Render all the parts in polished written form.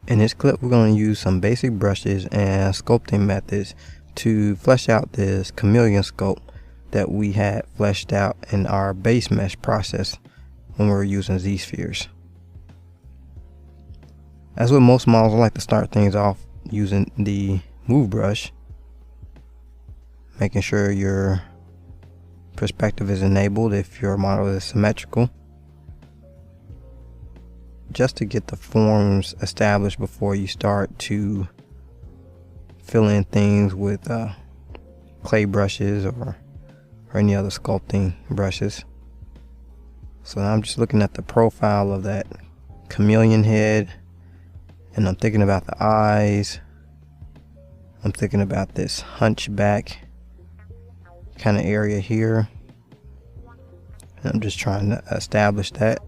In this clip, we're going to use some basic brushes and sculpting methods to flesh out this chameleon sculpt that we had fleshed out in our base mesh process when we were using Z-spheres. As with most models, I like to start things off using the move brush, making sure your perspective is enabled if your model is symmetrical, just to get the forms established before you start to fill in things with clay brushes or any other sculpting brushes. So now I'm just looking at the profile of that chameleon head, and I'm thinking about the eyes. I'm thinking about this hunchback kind of area here, and I'm just trying to establish that.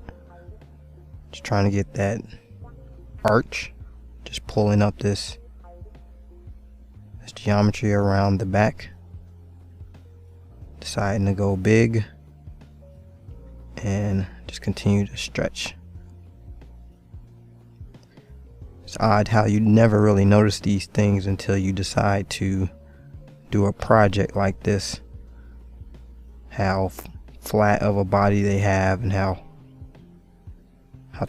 Just trying to get that arch, just pulling up this geometry around the back, deciding to go big and just continue to stretch. It's odd how you never really notice these things until you decide to do a project like this, how flat of a body they have and how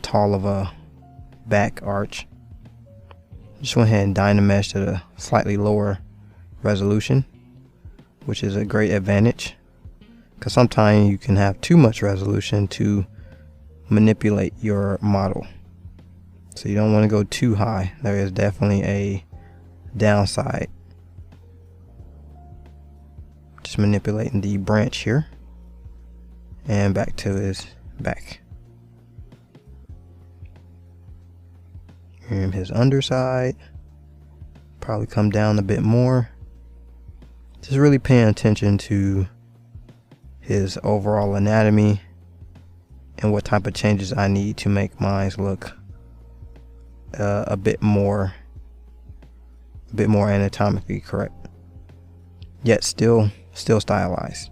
tall of a back arch. Just went ahead and Dynamesh at a slightly lower resolution, which is a great advantage, because sometimes you can have too much resolution to manipulate your model. So you don't want to go too high. There is definitely a downside. Just manipulating the branch here and back to his back. And his underside, probably come down a bit more. Just really paying attention to his overall anatomy and what type of changes I need to make mine look a bit more anatomically correct, yet still stylized.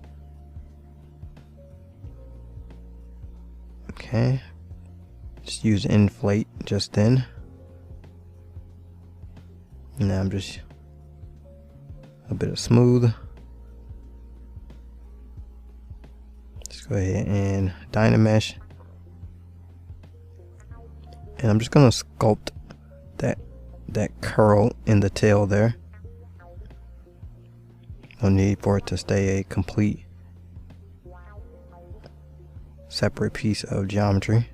Okay, just use inflate just then. Now I'm just a bit of smooth. Just go ahead and Dynamesh, and I'm just gonna sculpt that curl in the tail there. No need for it to stay a complete separate piece of geometry.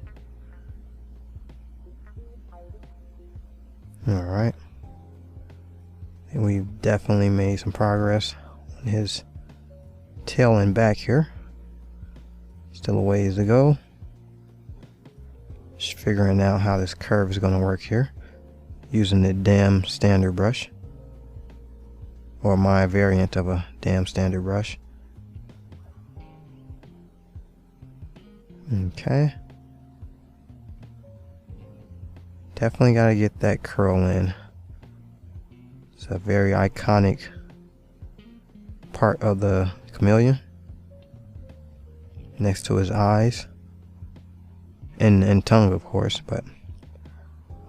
Alright, and we've definitely made some progress on his tail and back here. Still a ways to go. Just figuring out how this curve is going to work here using the damn standard brush, or my variant of a damn standard brush. Okay, definitely got to get that curl in. It's a very iconic part of the chameleon, next to his eyes and tongue, of course, but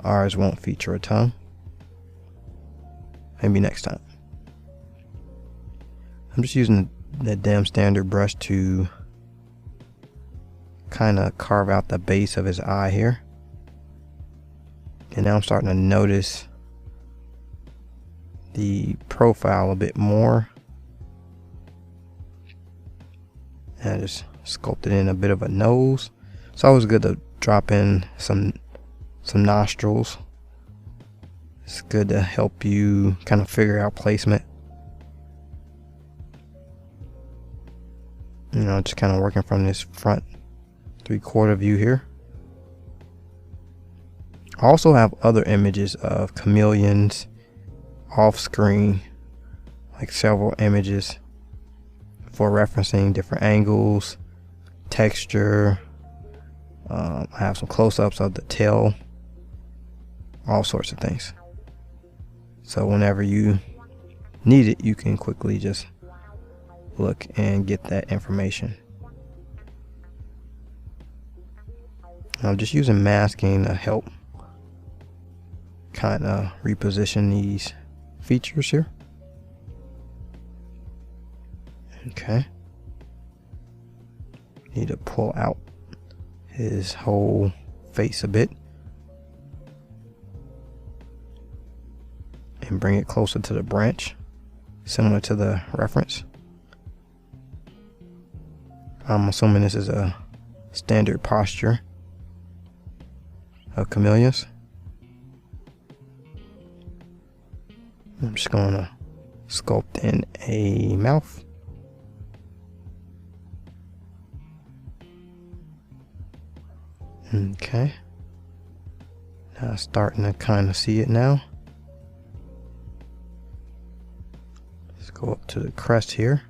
ours won't feature a tongue. Maybe next time. I'm just using the damn standard brush to kind of carve out the base of his eye here, and now I'm starting to notice the profile a bit more, and I just sculpted in a bit of a nose. It's always good to drop in some nostrils. It's good to help you kind of figure out placement. You know, just kind of working from this front 3/4 view here. I also have other images of chameleons off screen, like several images for referencing different angles, texture. I have some close-ups of the tail, all sorts of things. So whenever you need it, you can quickly just look and get that information. I'm just using masking to help kind of reposition these features here. Okay. Need to pull out his whole face a bit and bring it closer to the branch, similar to the reference. I'm assuming this is a standard posture of chameleons. I'm just going to sculpt in a mouth. Okay. Now starting to kind of see it now. Let's go up to the crest here.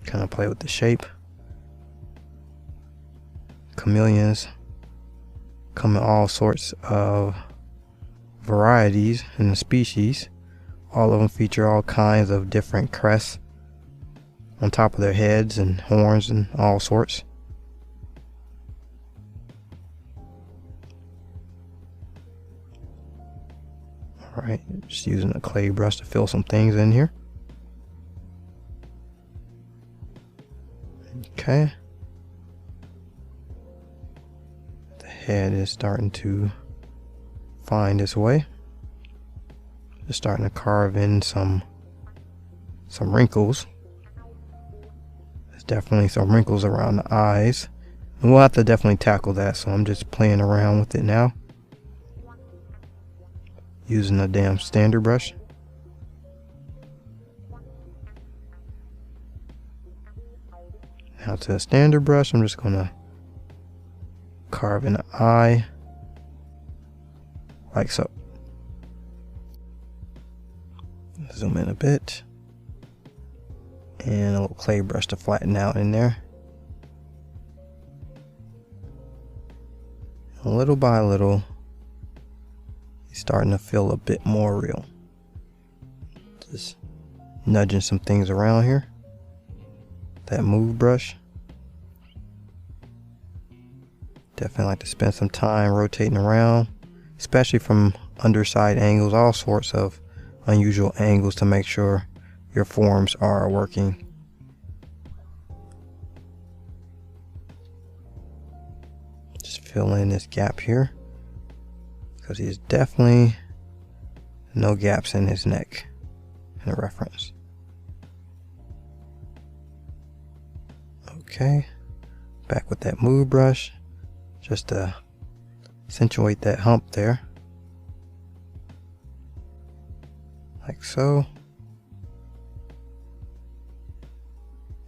Kind of play with the shape. Chameleons come in all sorts of varieties in the species. All of them feature all kinds of different crests on top of their heads and horns and all sorts. Alright, just using a clay brush to fill some things in here. Okay. The head is starting to find its way. Just starting to carve in some wrinkles. There's definitely some wrinkles around the eyes. And we'll have to definitely tackle that, so I'm just playing around with it now. Using a damn standard brush. Now to a standard brush, I'm just gonna carve in an eye, like so. Zoom in a bit. And a little clay brush to flatten out in there. And little by little, he's starting to feel a bit more real. Just nudging some things around here. That move brush. Definitely like to spend some time rotating around, especially from underside angles, all sorts of unusual angles to make sure your forms are working. Just fill in this gap here, because there's definitely no gaps in his neck in the reference. Okay, back with that move brush just to accentuate that hump there, like so.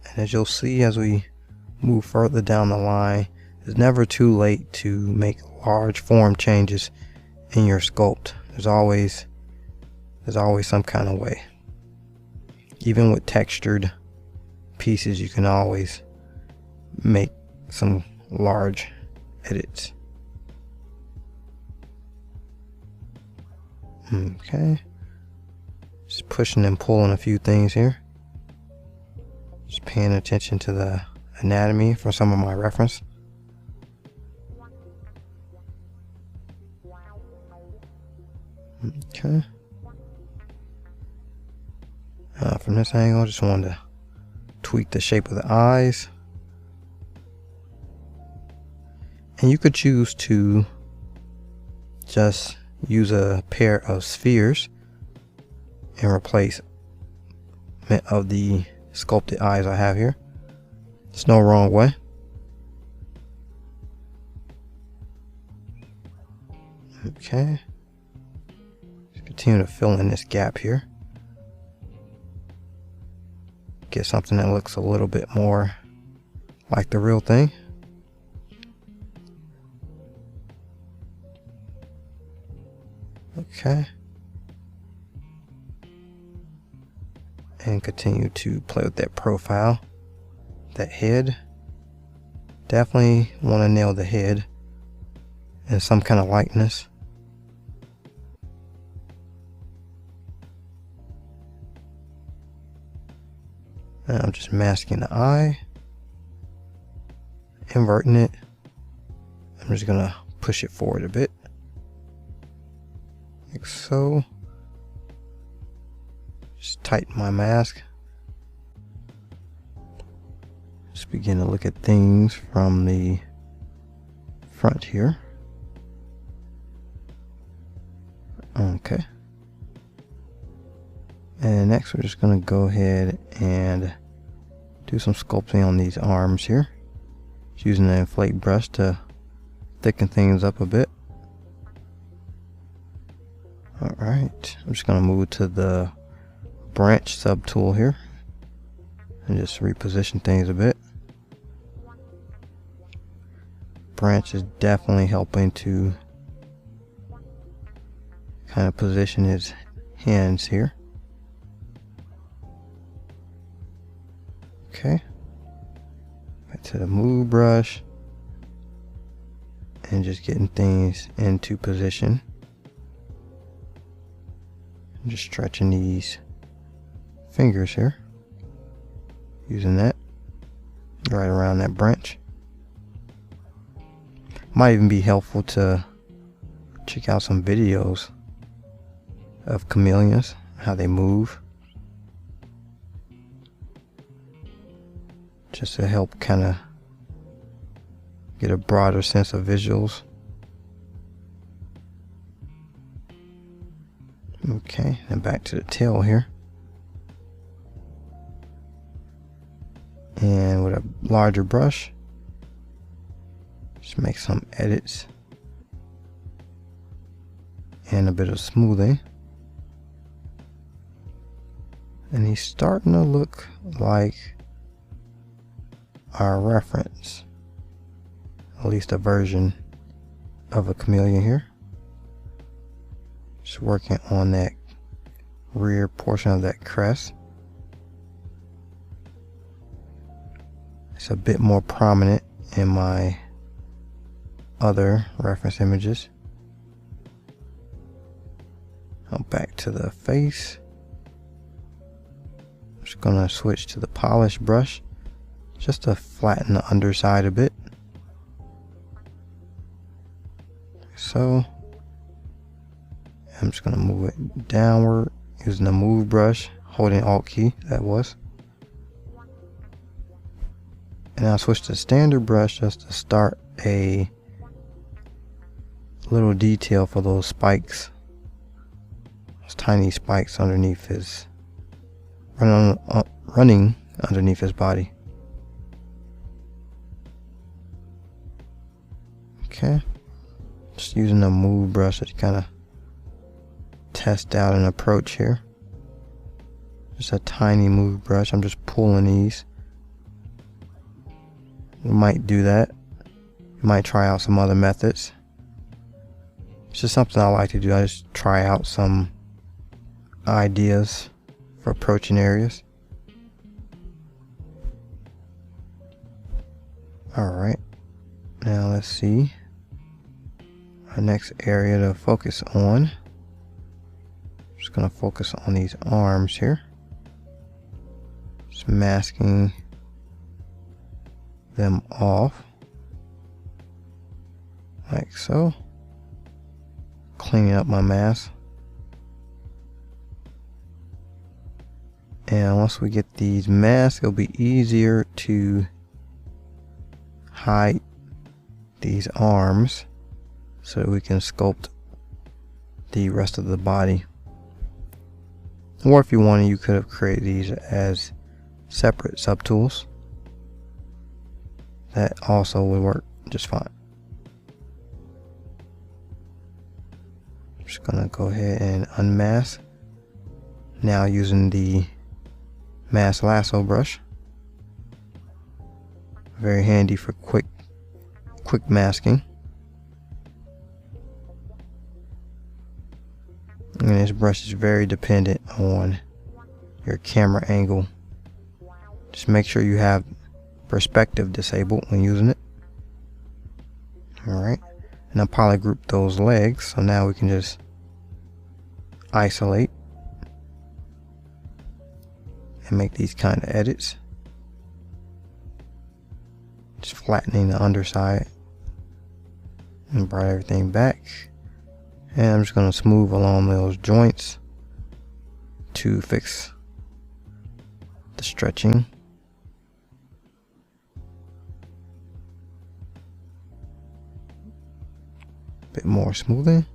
And as you'll see as we move further down the line, it's never too late to make large form changes in your sculpt. There's always some kind of way. Even with textured pieces, you can always make some large edits. Okay, just pushing and pulling a few things here. Just paying attention to the anatomy for some of my reference. Okay. From this angle, I just wanted to tweak the shape of the eyes. And you could choose to just use a pair of spheres in replacement of the sculpted eyes I have here. There's no wrong way. Okay. Just continue to fill in this gap here. Get something that looks a little bit more like the real thing. Okay. And continue to play with that profile, that head. Definitely want to nail the head in some kind of likeness. And I'm just masking the eye, inverting it. I'm just gonna push it forward a bit. so. Just tighten my mask. Just begin to look at things from the front here. Okay. And next we're just going to go ahead and do some sculpting on these arms here. Just using the inflate brush to thicken things up a bit. Alright, I'm just going to move to the branch subtool here and just reposition things a bit. Branch is definitely helping to kind of position his hands here. Okay, back to the move brush and just getting things into position. I'm just stretching these fingers here, using that right around that branch. Might even be helpful to check out some videos of chameleons, how they move, just to help kind of get a broader sense of visuals. Okay, and back to the tail here. And with a larger brush, just make some edits and a bit of smoothing. And he's starting to look like our reference, at least a version of a chameleon here. Just working on that rear portion of that crest. It's a bit more prominent in my other reference images. Now back to the face. I'm just gonna switch to the polish brush just to flatten the underside a bit. So I'm just gonna move it downward using the move brush, holding Alt key, that was. And I'll switch to standard brush just to start a little detail for those spikes. Those tiny spikes underneath his, running underneath his body. Okay. Just using the move brush to kind of test out an approach here. Just a tiny move brush. I'm just pulling these. You might do that. You might try out some other methods. It's just something I like to do. I just try out some ideas for approaching areas. Alright. Now let's see. Our next area to focus on. I'm just going to focus on these arms here. Just masking them off. Like so. Cleaning up my mask. And once we get these masks, it'll be easier to hide these arms so that we can sculpt the rest of the body. Or if you wanted, you could have created these as separate subtools. That also would work just fine. I'm just gonna go ahead and unmask. Now using the mask lasso brush. Very handy for quick masking. And this brush is very dependent on your camera angle. Just make sure you have perspective disabled when using it. Alright, and I'll polygroup those legs, so now we can just isolate and make these kind of edits. Just flattening the underside and bring everything back. And I'm just going to smooth along those joints to fix the stretching. Bit more smoothing.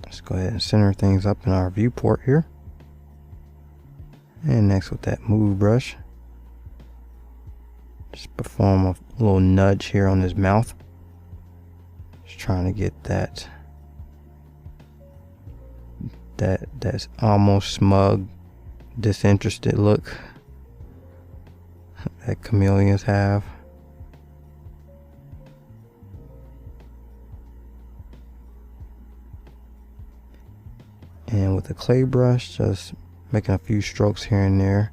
Let's go ahead and center things up in our viewport here. And next, with that move brush, just perform a little nudge here on his mouth. Just trying to get that's almost smug, disinterested look that chameleons have. And with the clay brush, just making a few strokes here and there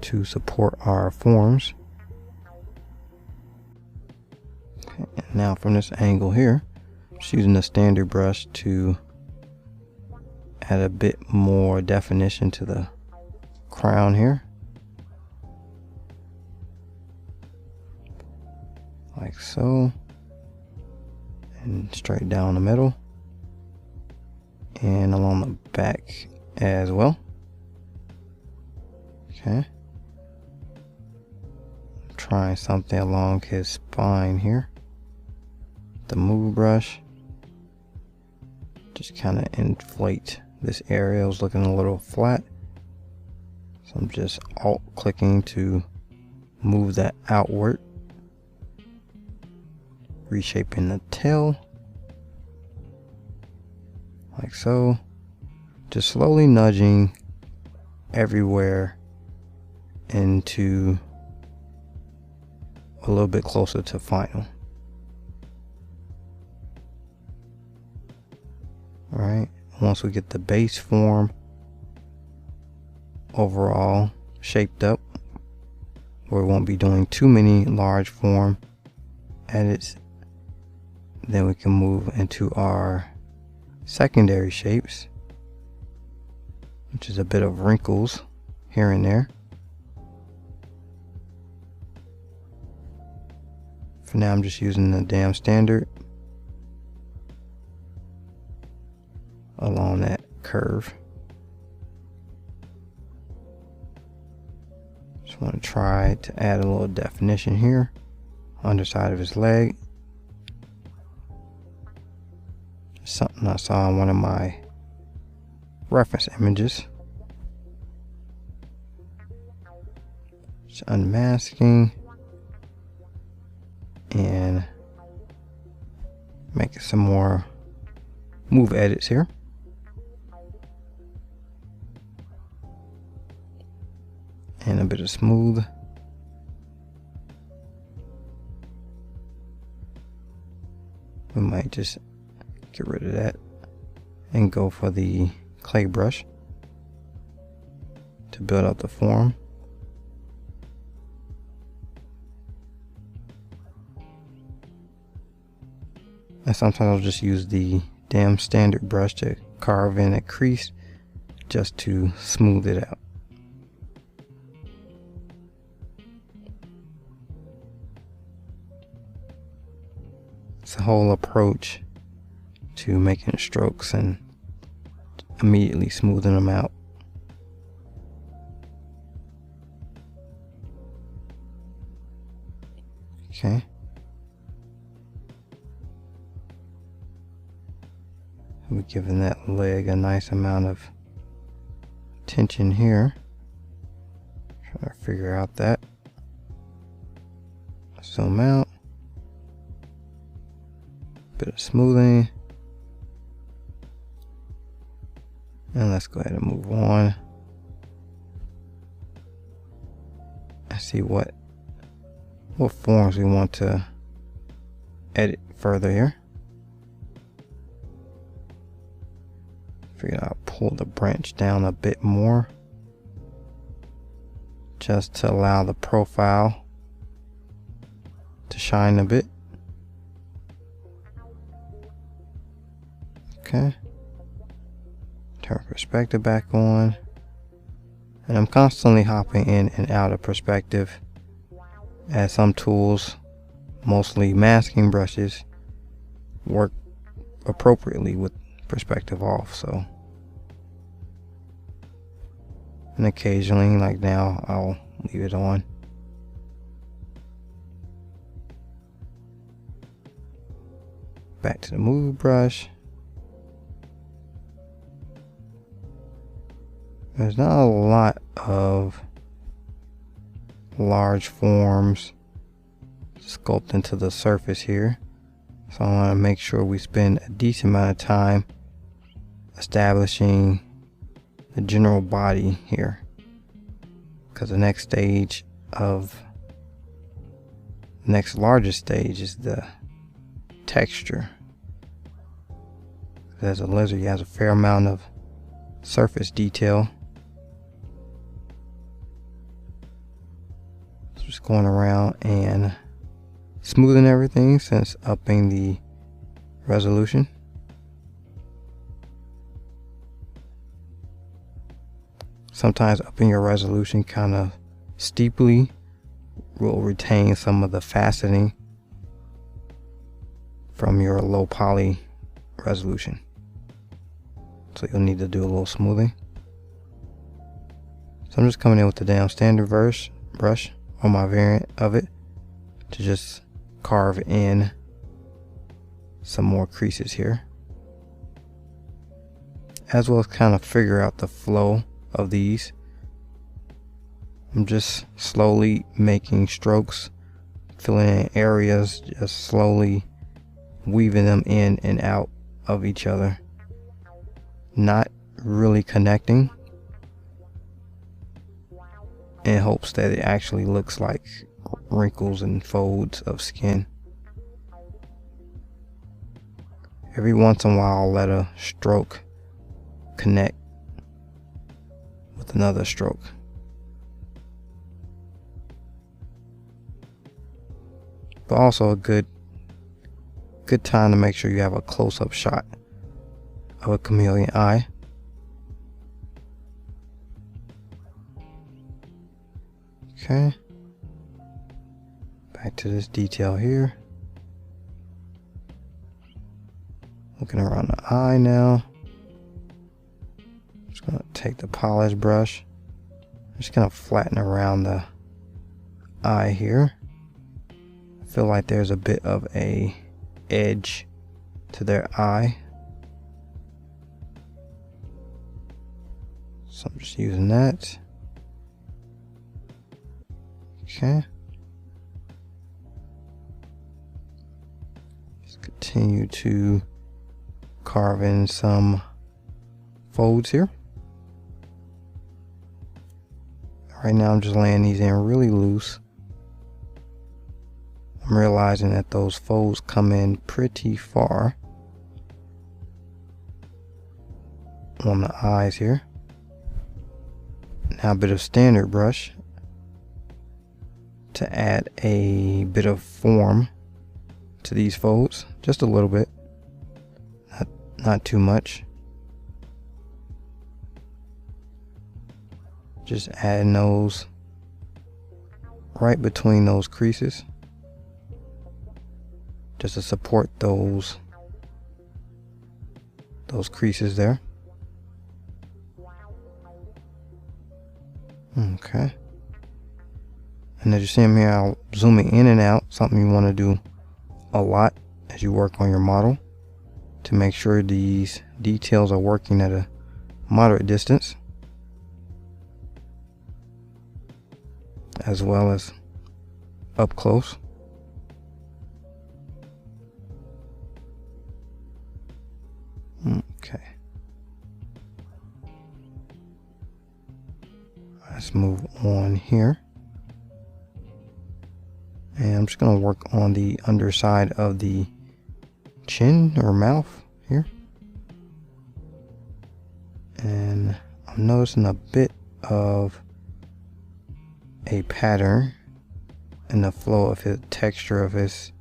to support our forms. Okay, and now from this angle here, just using the standard brush to add a bit more definition to the crown here. Like so. And straight down the middle. And along the back as well. Okay. Trying something along his spine here. The move brush. Just kind of inflate this area. It was looking a little flat. So I'm just alt clicking to move that outward. Reshaping the tail. Like so. Just slowly nudging everywhere into a little bit closer to final. Alright, once we get the base form overall shaped up, where we won't be doing too many large form edits, then we can move into our secondary shapes, which is a bit of wrinkles here and there. For now, I'm just using the damn standard along that curve. Just want to try to add a little definition here, underside of his leg. Something I saw in one of my reference images. Just unmasking and making some more move edits here. And a bit of smooth. We might just get rid of that and go for the clay brush to build up the form. And sometimes I'll just use the damn standard brush to carve in a crease just to smooth it out. It's a whole approach to making strokes and immediately smoothing them out. Okay. We're giving that leg a nice amount of tension here. Trying to figure out that. Zoom out. Bit of smoothing. And let's go ahead and move on. And see what forms we want to edit further here. Figured I'll pull the branch down a bit more, just to allow the profile to shine a bit. Okay. Turn perspective back on. And I'm constantly hopping in and out of perspective as some tools, mostly masking brushes, work appropriately with perspective off. So, and occasionally, like now, I'll leave it on. Back to the move brush. There's not a lot of large forms sculpt into the surface here, so I want to make sure we spend a decent amount of time establishing the general body here, because the next largest stage is the texture. As a lizard, he has a fair amount of surface detail. So just going around and smoothing everything, since upping the resolution. Sometimes upping your resolution kind of steeply will retain some of the faceting from your low poly resolution. So you'll need to do a little smoothing. So I'm just coming in with the damn standard brush on my variant of it to just carve in some more creases here, as well as kind of figure out the flow of these. I'm just slowly making strokes, filling in areas, just slowly weaving them in and out of each other, not really connecting, in hopes that it actually looks like wrinkles and folds of skin. Every once in a while, I'll let a stroke connect with another stroke. But also a good time to make sure you have a close-up shot of a chameleon eye. Okay. Back to this detail here. Looking around the eye now. Just gonna take the polish brush. Just gonna flatten around the eye here. I feel like there's a bit of a edge to their eye, so I'm just using that. Okay, just continue to carve in some folds here. Right now I'm just laying these in really loose. I'm realizing that those folds come in pretty far on the eyes here. Now a bit of standard brush to add a bit of form to these folds, just a little bit, not too much. Just adding those right between those creases, just to support those creases there. Okay. And as you see them here, I'll zoom it in and out, something you want to do a lot as you work on your model, to make sure these details are working at a moderate distance, as well as up close. Okay. Let's move on here. And I'm just going to work on the underside of the chin or mouth here. And I'm noticing a bit of a pattern in the flow of his texture of his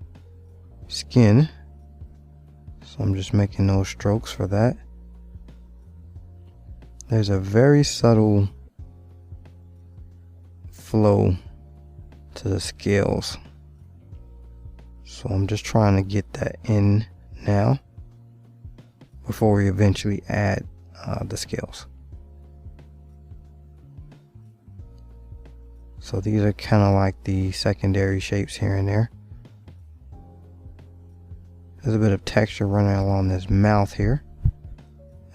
skin. So I'm just making those strokes for that. There's a very subtle flow to the scales. So I'm just trying to get that in now before we eventually add the scales. So these are kind of like the secondary shapes here and there. There's a bit of texture running along this mouth here.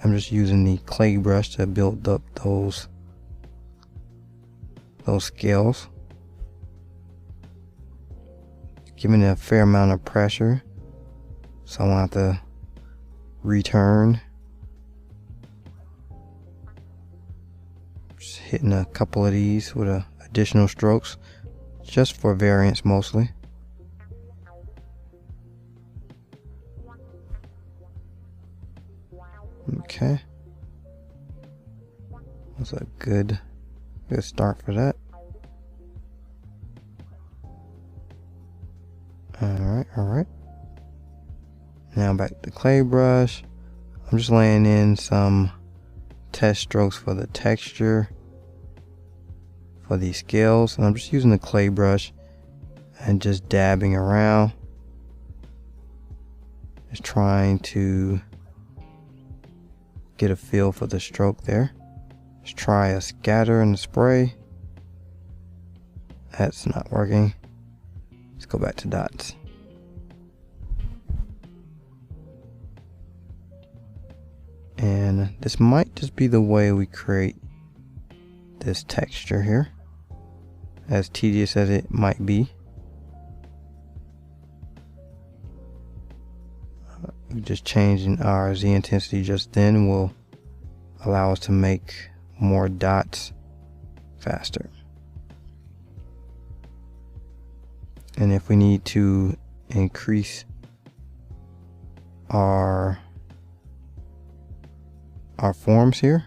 I'm just using the clay brush to build up those scales. Giving it a fair amount of pressure, so I won't have to return. Just hitting a couple of these with additional strokes, just for variance mostly. Okay, that's a good start for that. Alright. Now back to the clay brush. I'm just laying in some test strokes for the texture for these scales, and I'm just using the clay brush and just dabbing around, just trying to get a feel for the stroke there. Let's try a scatter and a spray. That's not working. Let's go back to dots. And this might just be the way we create this texture here, as tedious as it might be. Just changing our Z intensity just then will allow us to make more dots faster. And if we need to increase our forms here,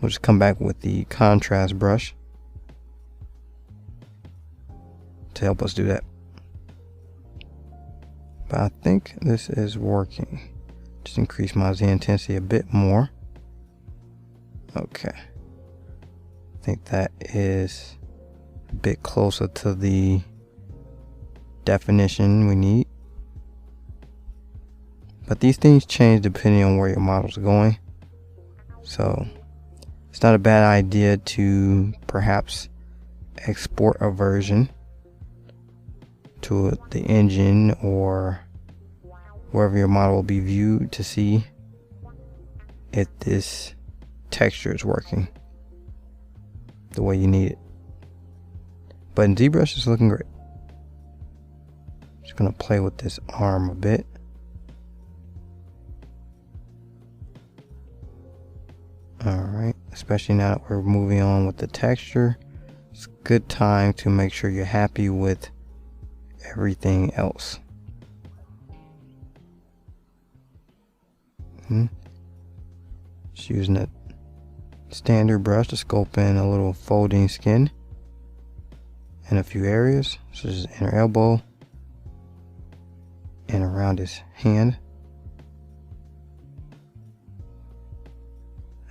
we'll just come back with the contrast brush to help us do that. But I think this is working. Just increase my Z intensity a bit more. Okay. I think that is a bit closer to the definition we need. But these things change depending on where your model's going. So it's not a bad idea to perhaps export a version to the engine or wherever your model will be viewed to see if this texture is working the way you need it. But in ZBrush, it's looking great. Just gonna play with this arm a bit. Alright, especially now that we're moving on with the texture, it's a good time to make sure you're happy with everything else. Just using a standard brush to sculpt in a little folding skin in a few areas, such as the inner elbow and around his hand.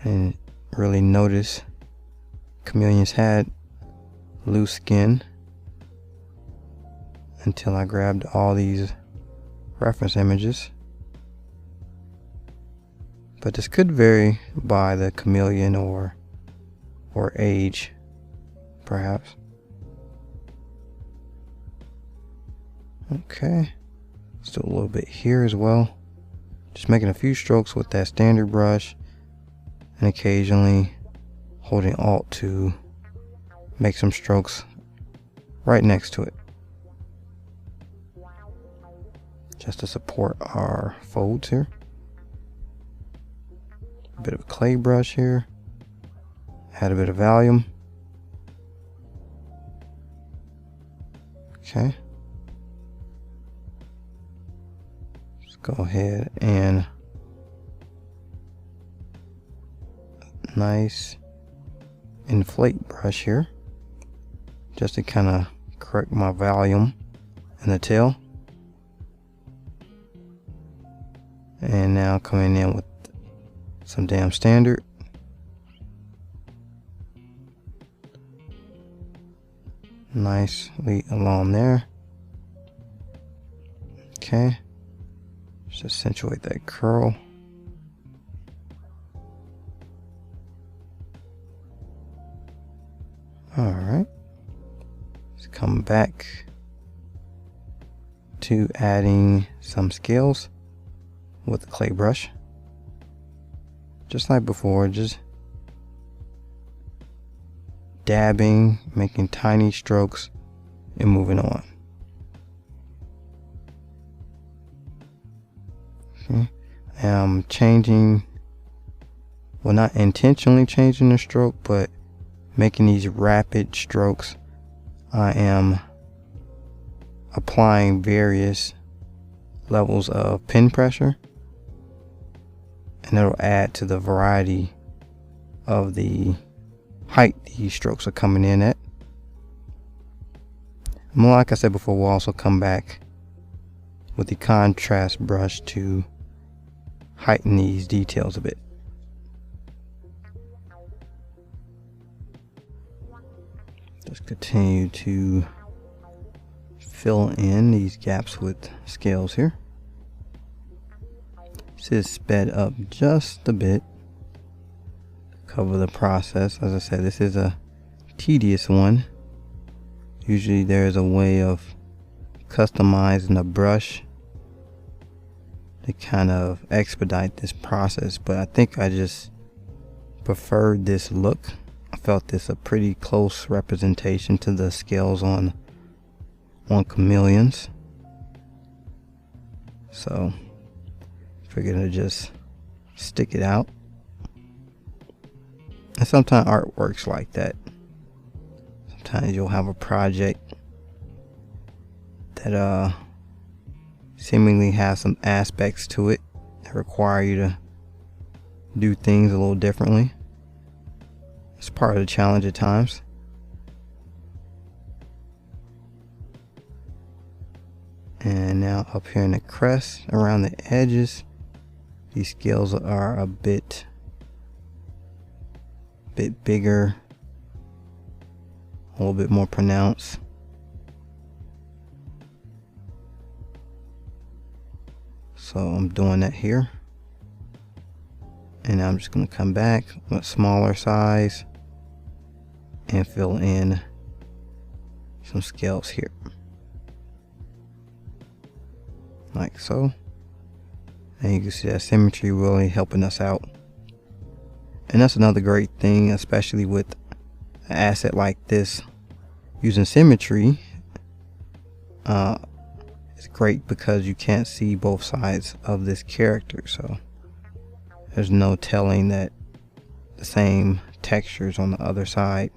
And really notice Chameleon's had loose skin until I grabbed all these reference images. But this could vary by the chameleon or age, perhaps. Okay, let's do a little bit here as well. Just making a few strokes with that standard brush, and occasionally holding Alt to make some strokes right next to it, just to support our folds here. A bit of a clay brush here, add a bit of volume. Okay, let's go ahead and nice inflate brush here, just to kind of correct my volume in the tail. And now coming in with some damn standard. nicely along there. Okay, just accentuate that curl. Alright, let's come back to adding some scales with the clay brush. Just like before, just dabbing, making tiny strokes, and moving on. Okay. I'm changing, well, not intentionally changing the stroke, but making these rapid strokes. I am applying various levels of pen pressure, and it'll add to the variety of the height these strokes are coming in at. And like I said before, we'll also come back with the contrast brush to heighten these details a bit. Just continue to fill in these gaps with scales here. This is sped up just a bit to cover the process. As I said, this is a tedious one. Usually there's a way of customizing a brush to kind of expedite this process, but I think I just preferred this look. I felt this a pretty close representation to the scales on chameleons, so figured to just stick it out. And sometimes art works like that. Sometimes you'll have a project that seemingly has some aspects to it that require you to do things a little differently. It's part of the challenge at times. And now up here in the crest, around the edges, these scales are a bit bigger, a little bit more pronounced. So I'm doing that here. And now I'm just going to come back with smaller size and fill in some scales here, like so. And you can see that symmetry really helping us out. And that's another great thing, especially with an asset like this, using symmetry. It's great because you can't see both sides of this character, so there's no telling that the same textures on the other side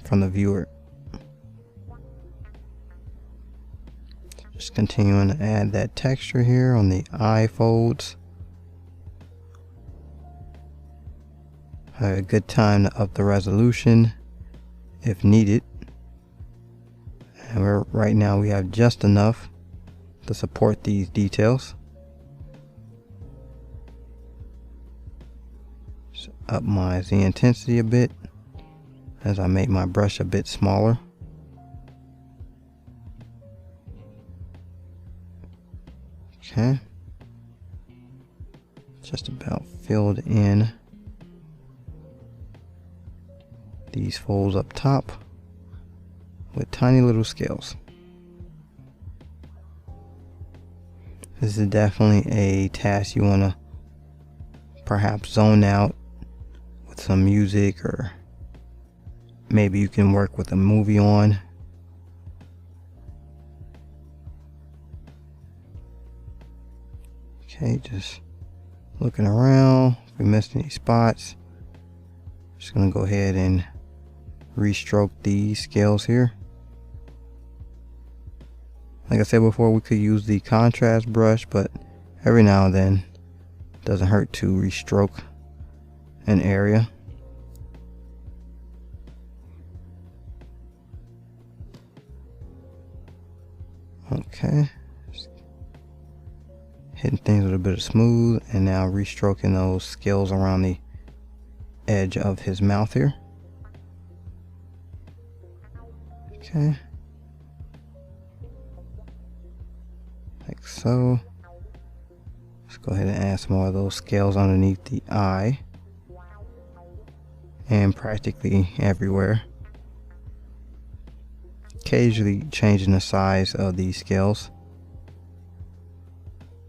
from the viewer. Just continuing to add that texture here on the eye folds. A good time to up the resolution if needed. And right now we have just enough to support these details. Just up my Z intensity a bit as I make my brush a bit smaller. Okay, just about filled in these folds up top with tiny little scales. This is definitely a task you want to perhaps zone out with some music, or maybe you can work with a movie on. Okay, just looking around. If we missed any spots, just gonna go ahead and restroke these scales here. Like I said before, we could use the contrast brush, but every now and then it doesn't hurt to restroke an area. Okay, just hitting things with a bit of smooth, and now restroking those scales around the edge of his mouth here. Okay. Like so. Let's go ahead and add some more of those scales underneath the eye. And practically everywhere. Occasionally changing the size of these scales.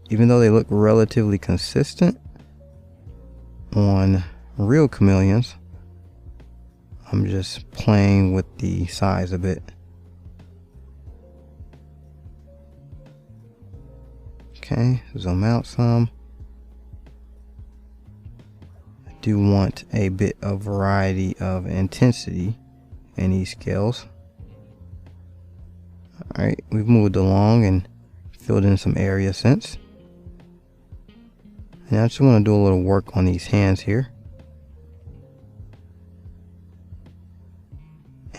Even though they look relatively consistent on real chameleons, I'm just playing with the size a bit. Okay, zoom out some. I do want a bit of variety of intensity in these scales. Alright, we've moved along and filled in some area since. And I just want to do a little work on these hands here.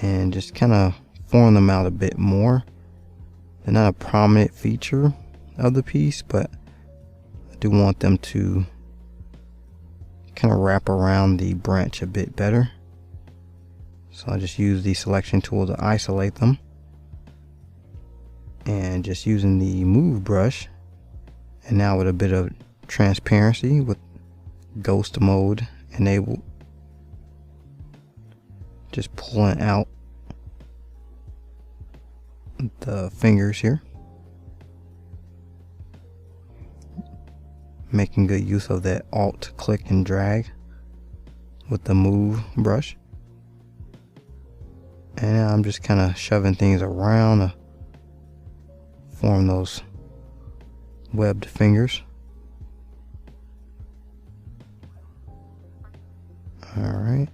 And just kind of form them out a bit more. They're not a prominent feature of the piece, but I do want them to kind of wrap around the branch a bit better. So I just use the selection tool to isolate them. And just using the move brush, and now with a bit of transparency with ghost mode enabled, just pulling out the fingers here, making good use of that alt click and drag with the move brush. And now I'm just kind of shoving things around to form those webbed fingers. Alright,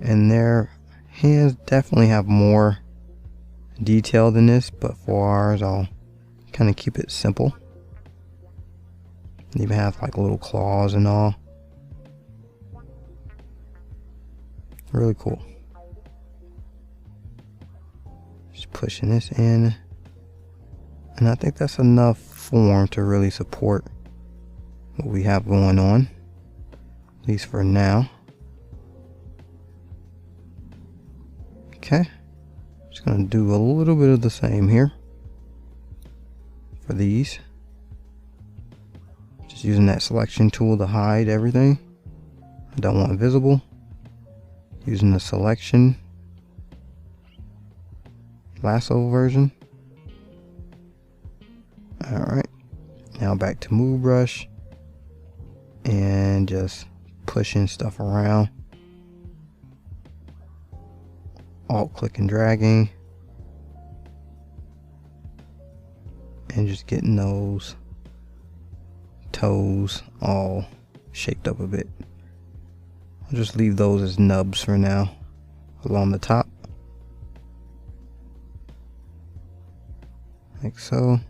and their hands definitely have more detail than this, but for ours I'll kind of keep it simple. They even have like little claws and all. Really cool. Just pushing this in, and I think that's enough form to really support what we have going on, at least for now. Okay, just gonna do a little bit of the same here for these. Just using that selection tool to hide everything I don't want visible. Using the selection lasso version. Alright, now back to move brush and just pushing stuff around. Alt click and dragging, and just getting those toes all shaped up a bit. I'll just leave those as nubs for now along the top, like so.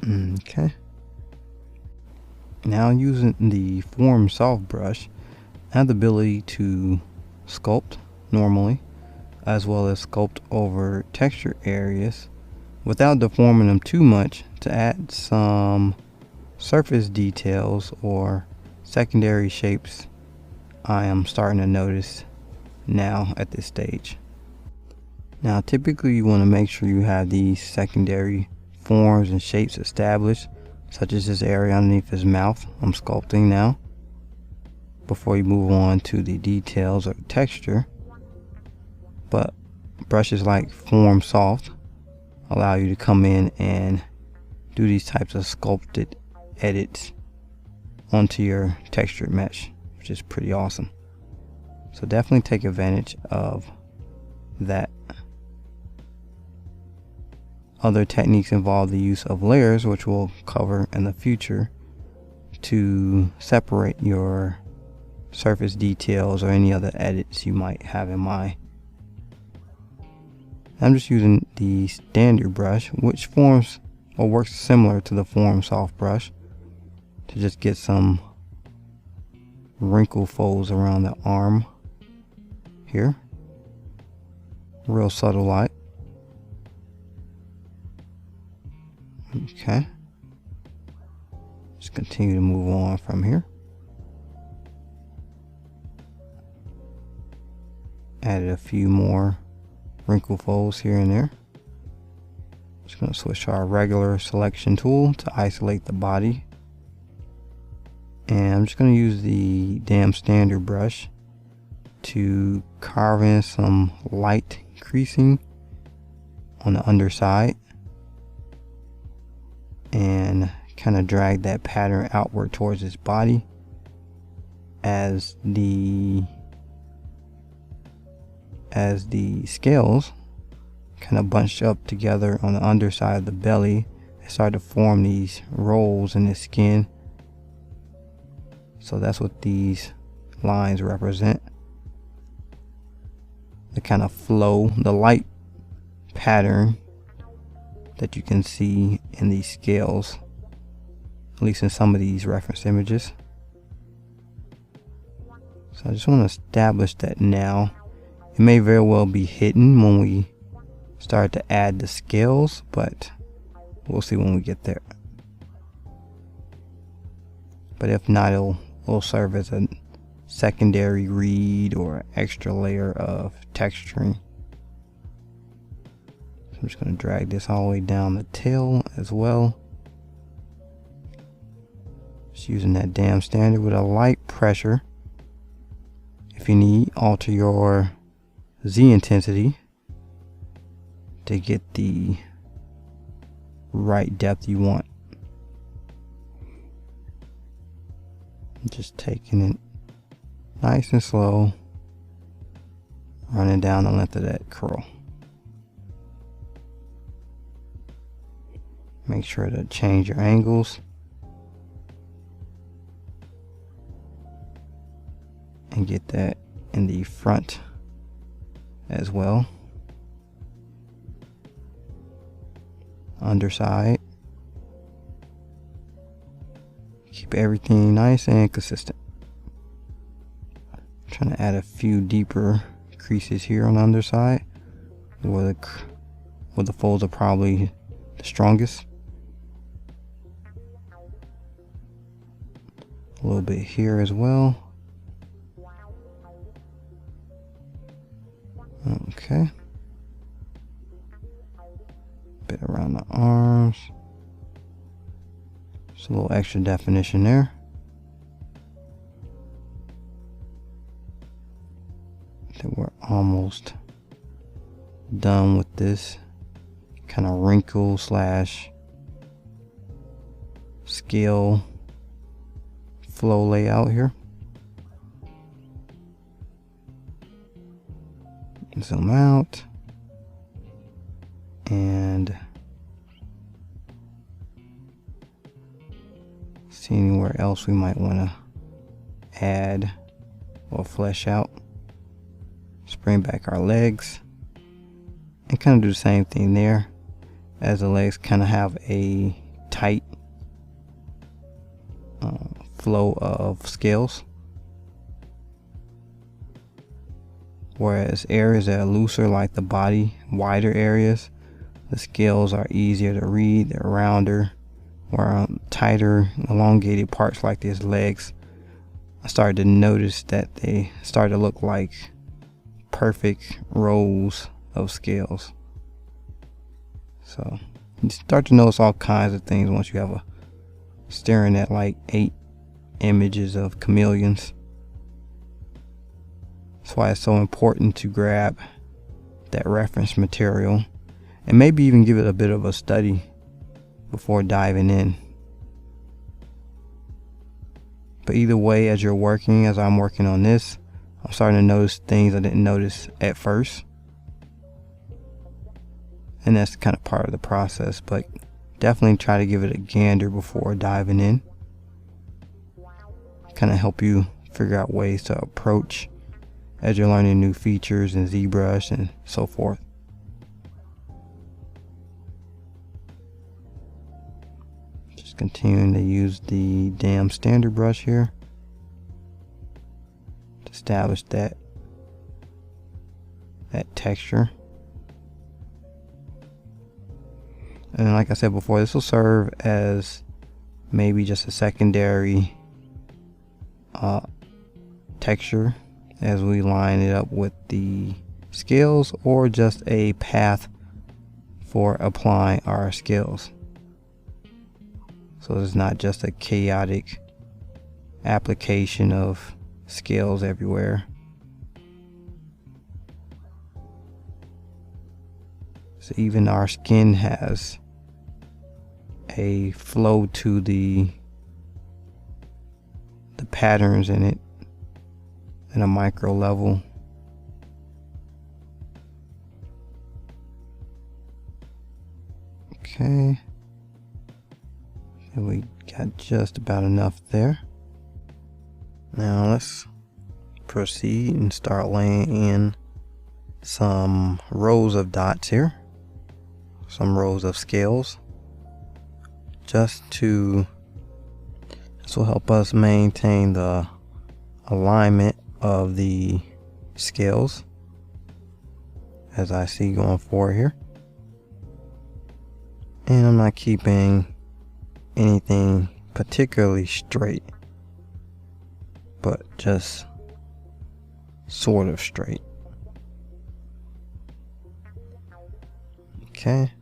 Okay. Now using the form soft brush, I have the ability to sculpt normally, as well as sculpt over texture areas without deforming them too much, to add some surface details or secondary shapes I am starting to notice now at this stage. Now typically you want to make sure you have these secondary forms and shapes established, such as this area underneath his mouth I'm sculpting now, before you move on to the details or texture. But brushes like Form Soft allow you to come in and do these types of sculpted edits onto your textured mesh, which is pretty awesome. So definitely take advantage of that. Other techniques involve the use of layers, which we'll cover in the future, to separate your surface details or any other edits you might have in mind. I'm just using the standard brush, which forms or works similar to the Form Soft brush, to just get some wrinkle folds around the arm here. Real subtle light. Okay. Just continue to move on from here. Added a few more wrinkle folds here and there. Just going to switch to our regular selection tool to isolate the body. And I'm just going to use the damn standard brush to carve in some light creasing on the underside and kind of drag that pattern outward towards his body as the scales kind of bunched up together on the underside of the belly. They start to form these rolls in his skin. So that's what these lines represent. The kind of flow, the light pattern that you can see in these scales, at least in some of these reference images. So I just want to establish that now. It may very well be hidden when we start to add the scales, but we'll see when we get there. But if not, it'll serve as a secondary read or extra layer of texturing. So I'm just going to drag this all the way down the tail as well. Just using that damn standard with a light pressure. If you need, alter your Z intensity to get the right depth you want. Just taking it nice and slow, running down the length of that curl. Make sure to change your angles and get that in the front as well. Underside. Keep everything nice and consistent. Trying to add a few deeper creases here on the underside where the folds are probably the strongest. A little bit here as well. Okay. Bit around the arms. Just a little extra definition there. I think we're almost done with this kind of wrinkle slash scale flow layout here. Zoom out and see anywhere else we might want to add or flesh out. Just bring back our legs and kind of do the same thing there, as the legs kind of have a tight flow of scales, whereas areas that are looser, like the body, wider areas, the scales are easier to read, they're rounder. Where on tighter, elongated parts like these legs, I started to notice that they started to look like perfect rows of scales. So you start to notice all kinds of things once you have staring at like 8 images of chameleons. That's why it's so important to grab that reference material and maybe even give it a bit of a study before diving in. But either way, as you're working, as I'm working on this, I'm starting to notice things I didn't notice at first. And that's kind of part of the process, but definitely try to give it a gander before diving in. Kind of help you figure out ways to approach as you're learning new features in ZBrush and so forth. Just continuing to use the damn standard brush here to establish that texture. And like I said before, this will serve as maybe just a secondary texture as we line it up with the scales, or just a path for applying our scales. So it's not just a chaotic application of scales everywhere. So even our skin has a flow to the patterns in it at a micro level. Okay, and we got just about enough there. Now let's proceed and start laying in some rows of dots here, some rows of scales, this will help us maintain the alignment of the scales as I see going forward here. And I'm not keeping anything particularly straight, but just sort of straight. Okay,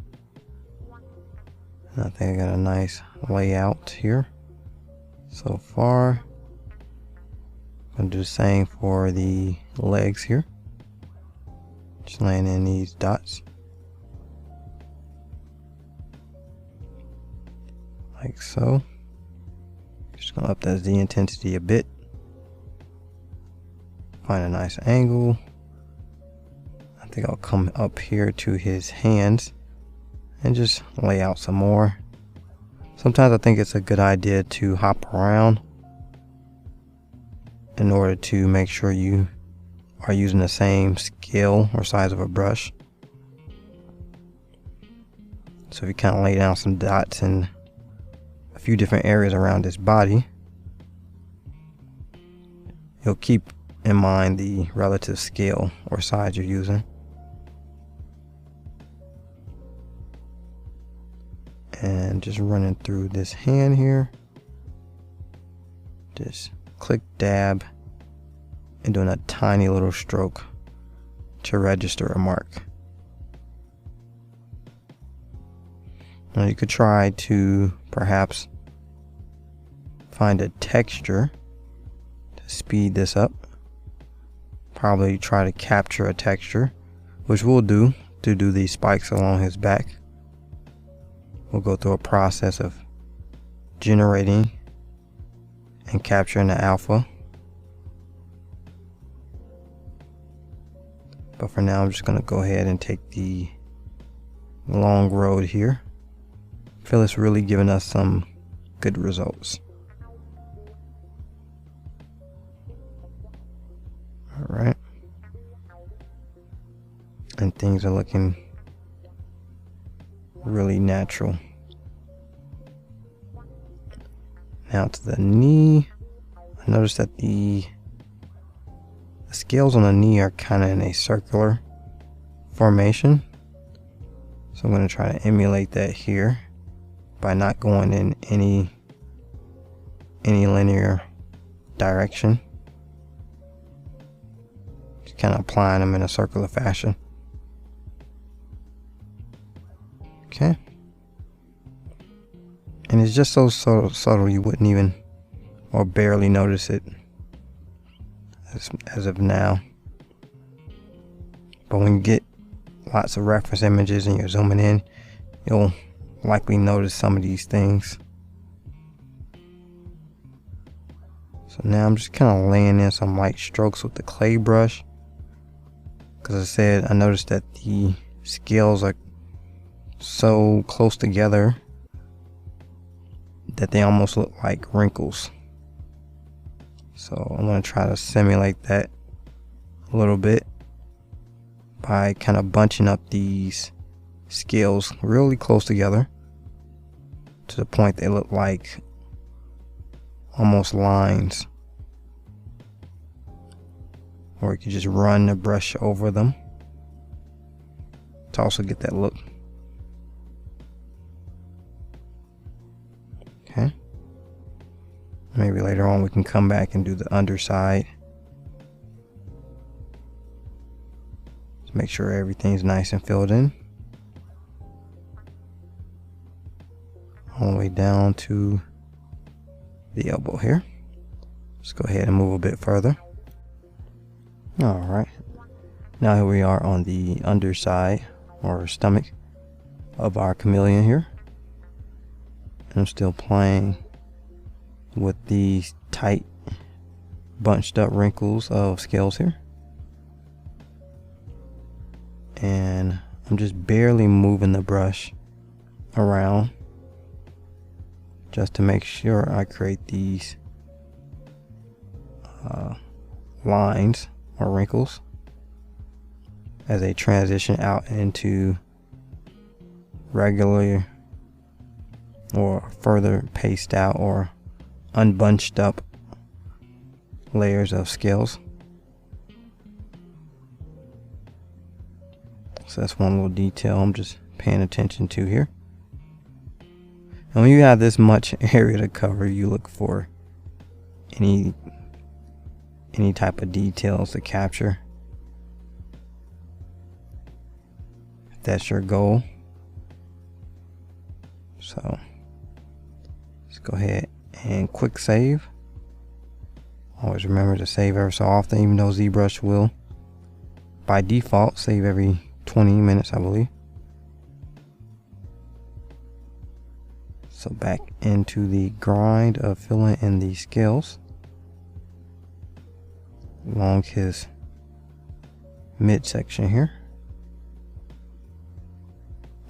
I think I got a nice layout here so far. I'm gonna do the same for the legs here, just laying in these dots like so. Just gonna up that Z intensity a bit, find a nice angle. I think I'll come up here to his hands and just lay out some more. Sometimes I think it's a good idea to hop around in order to make sure you are using the same scale or size of a brush. So if you kind of lay down some dots in a few different areas around his body, you'll keep in mind the relative scale or size you're using. And just running through this hand here, just click, dab, and doing a tiny little stroke to register a mark. Now you could try to perhaps find a texture to speed this up. Probably try to capture a texture, which we'll do to do these spikes along his back. We'll go through a process of generating and capturing the alpha. But for now, I'm just going to go ahead and take the long road here. I feel it's really giving us some good results. Alright. And things are looking really natural. Now to the knee. I noticed that the scales on the knee are kind of in a circular formation. So I'm going to try to emulate that here by not going in any linear direction. Just kind of applying them in a circular fashion. Okay. And it's just so subtle you wouldn't even or barely notice it as of now. But when you get lots of reference images and you're zooming in, you'll likely notice some of these things. So now I'm just kind of laying in some light strokes with the clay brush, because I said I noticed that the scales are so close together that they almost look like wrinkles. So I'm going to try to simulate that a little bit by kind of bunching up these scales really close together to the point they look like almost lines, or you can just run the brush over them to also get that look. Okay, maybe later on we can come back and do the underside Just make sure everything's nice and filled in. All the way down to the elbow here. Let's go ahead and move a bit further. Alright. Now here we are on the underside or stomach of our chameleon here. And I'm still playing with these tight bunched up wrinkles of scales here. And I'm just barely moving the brush around just to make sure I create these lines or wrinkles as they transition out into regular or further paced out or unbunched up layers of scales. So that's one little detail I'm just paying attention to here. And when you have this much area to cover, you look for any type of details to capture, if that's your goal. So let's go ahead and quick save. Always remember to save every so often, even though ZBrush will by default save every 20 minutes, I believe. So back into the grind of filling in the scales along his midsection here.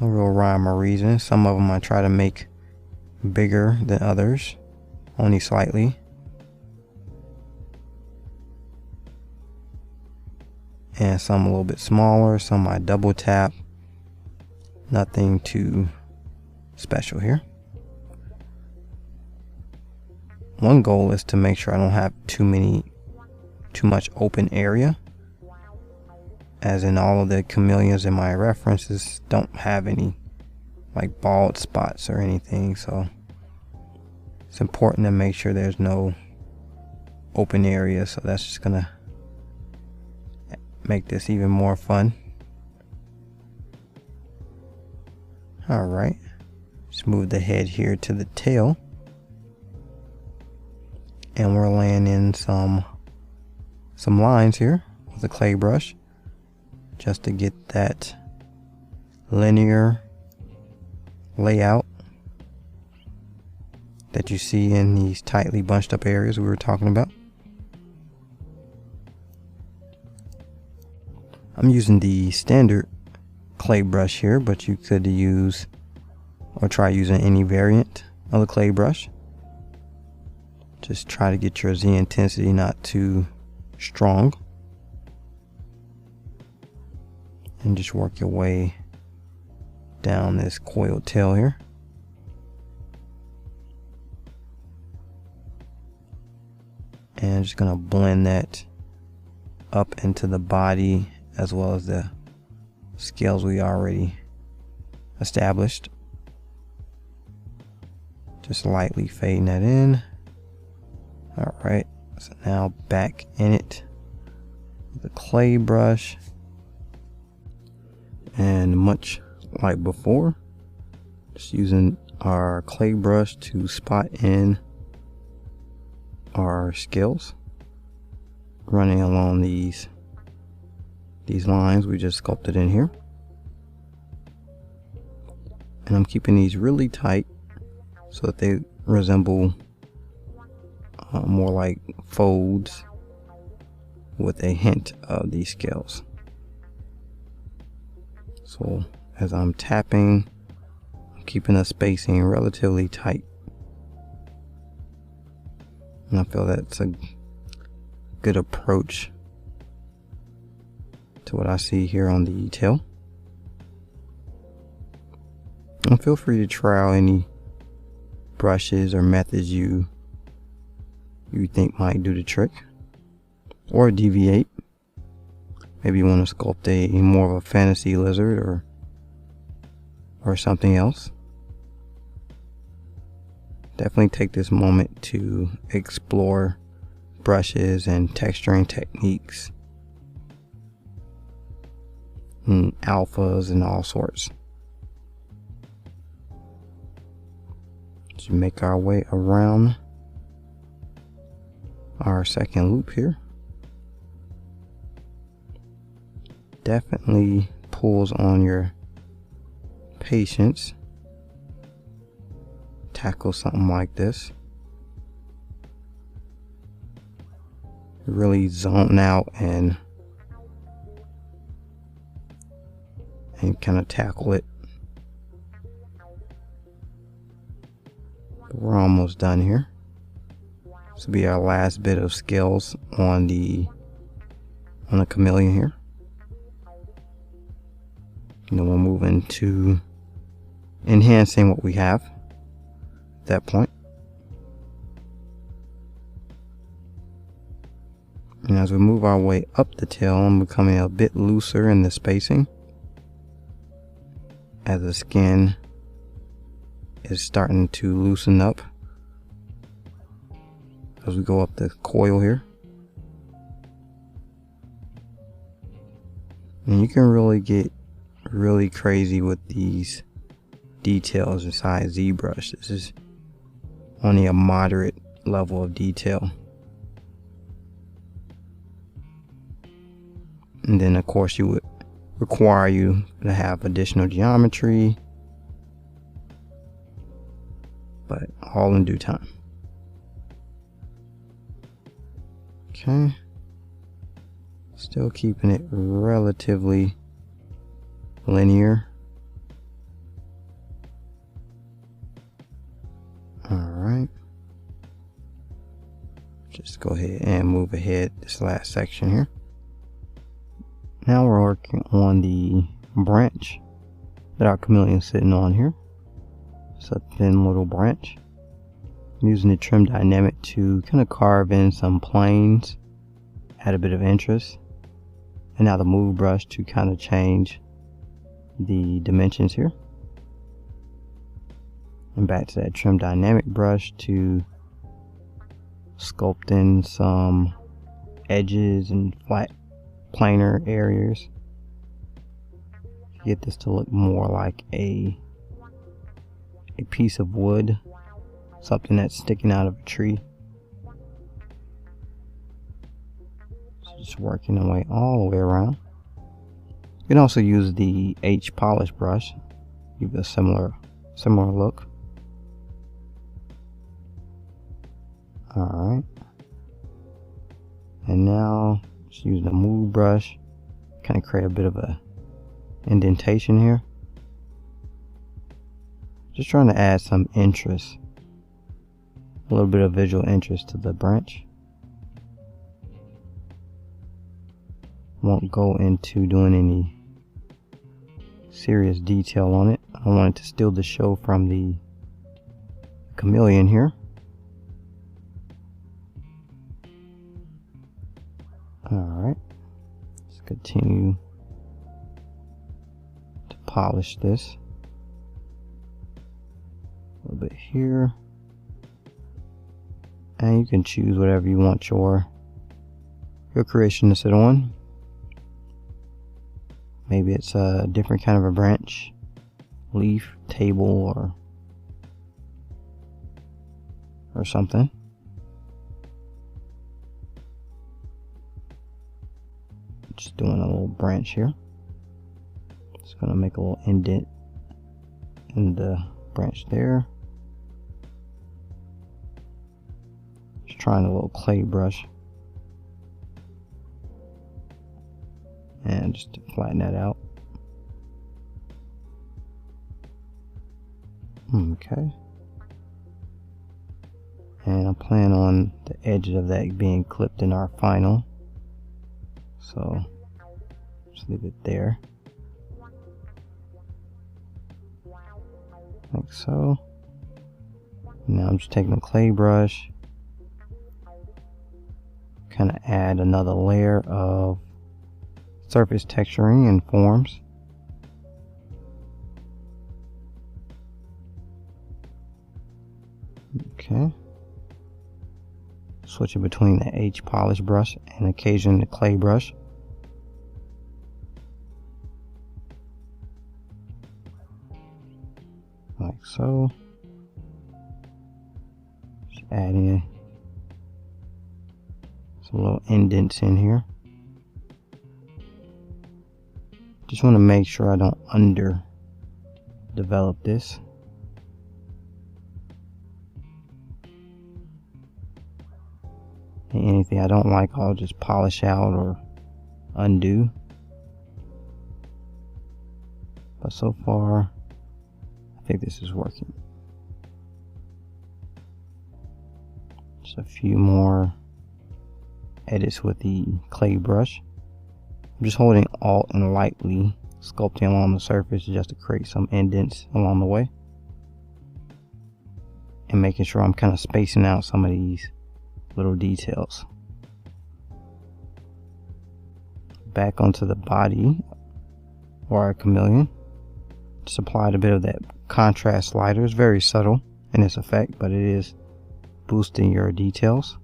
No real rhyme or reason. Some of them I try to make bigger than others, only slightly. And some a little bit smaller, some I double tap. Nothing too special here. One goal is to make sure I don't have too much open area, as in all of the chameleons in my references don't have any like bald spots or anything, so it's important to make sure there's no open area. So that's just gonna make this even more fun. Alright, just move the head here to the tail, and we're laying in some lines here with a clay brush just to get that linear layout that you see in these tightly bunched up areas we were talking about. I'm using the standard clay brush here, but you could use or try using any variant of the clay brush. Just try to get your Z intensity not too strong, and just work your way down this coiled tail here. And I'm just gonna blend that up into the body as well as the scales we already established. Just lightly fading that in. Alright, so now back in it with the clay brush, and much like before, just using our clay brush to spot in our scales, running along these lines we just sculpted in here. And I'm keeping these really tight so that they resemble more like folds with a hint of these scales. So as I'm tapping, I'm keeping the spacing relatively tight, and I feel that's a good approach to what I see here on the tail. And feel free to try out any brushes or methods you think might do the trick, or deviate. Maybe you want to sculpt a more of a fantasy lizard or something else. Definitely take this moment to explore brushes and texturing techniques and alphas and all sorts. So make our way around our second loop here. Definitely pulls on your patience. Tackle something like this. Really zone out and kind of tackle it. But we're almost done here. This will be our last bit of scales on the chameleon here. And then we'll move into enhancing what we have at that point. And as we move our way up the tail, I'm becoming a bit looser in the spacing as the skin is starting to loosen up as we go up the coil here. And you can really get really crazy with these details inside ZBrush. This is only a moderate level of detail. And then of course you would require you to have additional geometry, but all in due time. Okay, still keeping it relatively linear. Alright, just go ahead and move ahead this last section here. Now we're working on the branch that our chameleon is sitting on here. It's a thin little branch. I'm using the trim dynamic to kind of carve in some planes, add a bit of interest, and now the move brush to kind of change the dimensions here. And back to that trim dynamic brush to sculpt in some edges and flat planar areas. Get this to look more like a piece of wood, something that's sticking out of a tree. So just working the way all the way around. You can also use the H polish brush, give it a similar look. Alright, and now just use the move brush, kind of create a bit of a indentation here. Just trying to add some interest, a little bit of visual interest to the branch. Won't go into doing any serious detail on it. I want it to steal the show from the chameleon here. Alright, let's continue to polish this a little bit here, and you can choose whatever you want your creation to sit on. Maybe it's a different kind of a branch, leaf, table, or something. Just doing a little branch here. Just gonna make a little indent in the branch there. Just trying a little clay brush and just to flatten that out. Okay, and I plan on the edges of that being clipped in our final. So just leave it there, like so. Now I'm just taking a clay brush, kind of add another layer of surface texturing and forms. Okay. Switching between the H polish brush and occasionally the clay brush. like so. Just add in some little indents in here. Just want to make sure I don't underdevelop this. And anything I don't like, I'll just polish out or undo. But so far, I think this is working. Just a few more edits with the clay brush. I'm just holding Alt and lightly sculpting along the surface just to create some indents along the way. And making sure I'm kind of spacing out some of these little details. Back onto the body or our chameleon. Just applied a bit of that contrast slider. It's very subtle in its effect, but it is boosting your details.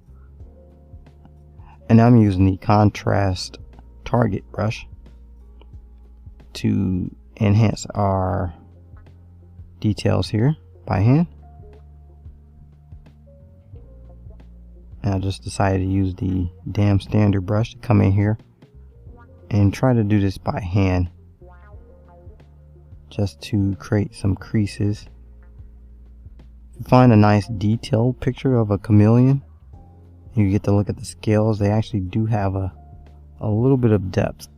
And I'm using the contrast target brush to enhance our details here by hand. And I just decided to use the damn standard brush to come in here and try to do this by hand, just to create some creases. If you find a nice detailed picture of a chameleon, you get to look at the scales. They actually do have a little bit of depth.